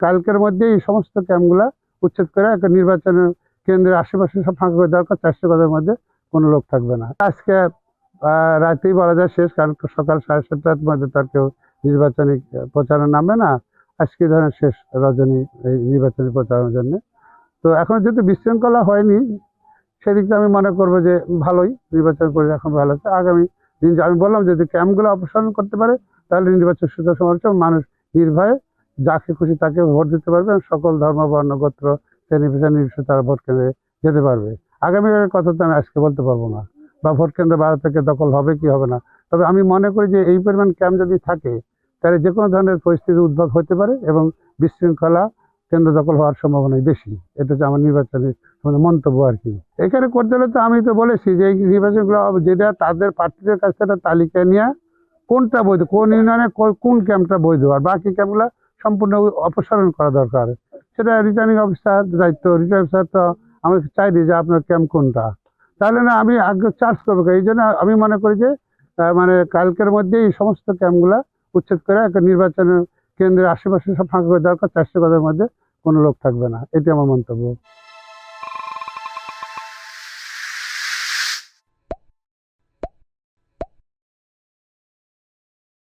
কালকের মধ্যেই এই সমস্ত ক্যাম্পগুলা উচ্ছেদ করে একটা নির্বাচনের কেন্দ্রের আশেপাশে সব ফাঁকা করে দরকার। 400 গজের মধ্যে কোনো লোক থাকবে না। আজকে রাতেই বলা যায় শেষ, কারণ সকাল 7:30টার মধ্যে তার কেউ নির্বাচনী প্রচারে নামবে না। আজকে ধরেন শেষ রজনী এই নির্বাচনী প্রচারের জন্য। তো এখন যেহেতু বিশৃঙ্খলা হয়নি, সেদিকটা আমি মনে করবো যে ভালোই, নির্বাচন করে এখন ভালো আছে। আগামী দিন আমি বললাম যদি ক্যাম্পগুলো অপসারণ করতে পারে তাহলে নির্বাচন সুষ্ঠু সমাবেশ মানুষ নির্ভয়ে যাকে খুশি তাকে ভোট দিতে পারবে, সকল ধর্ম বর্ণ গোত্র শ্রেণী পেশা নির্বিশেষে তারা ভোট কেন্দ্রে যেতে পারবে। আগামীকালের কথা তো আমি আজকে বলতে পারবো না, বা ভোট কেন্দ্র 12 থেকে দখল হবে কি হবে না। তবে আমি মনে করি যে এই পরিমাণ ক্যাম্প যদি থাকে তাহলে যে কোনো ধরনের পরিস্থিতির উদ্ভব হতে পারে এবং বিশৃঙ্খলা কেন্দ্র দখল হওয়ার সম্ভাবনাই বেশি। এটা হচ্ছে আমার নির্বাচনী মন্তব্য আর কি। এখানে করতে হলে তো আমি তো বলেছি যে এই নির্বাচনগুলো যেটা তাদের প্রার্থীদের কাছ থেকে তালিকা নিয়ে কোনটা বৈধ, কোন ইউনিয়নে কোন ক্যাম্পটা বৈধ, আর বাকি ক্যাম্পগুলো সম্পূর্ণ অপসারণ করা দরকার। সেটা রিটার্নিং অফিসার দায়িত্ব। রিটার্নিং অফিসার তো আমাকে চাইবে যে আপনার ক্যাম্প কোনটা, তাহলে না আমি আগে চার্জ করবো। এই জন্য আমি মনে করি যে মানে কালকের মধ্যে এই সমস্ত ক্যাম্পগুলা উচ্ছেদ করে একটা নির্বাচনের কেন্দ্রের আশেপাশে সব ফাঁকা করে দরকার। 400 গজের মধ্যে কোনো লোক থাকবে না, এটি আমার মন্তব্য।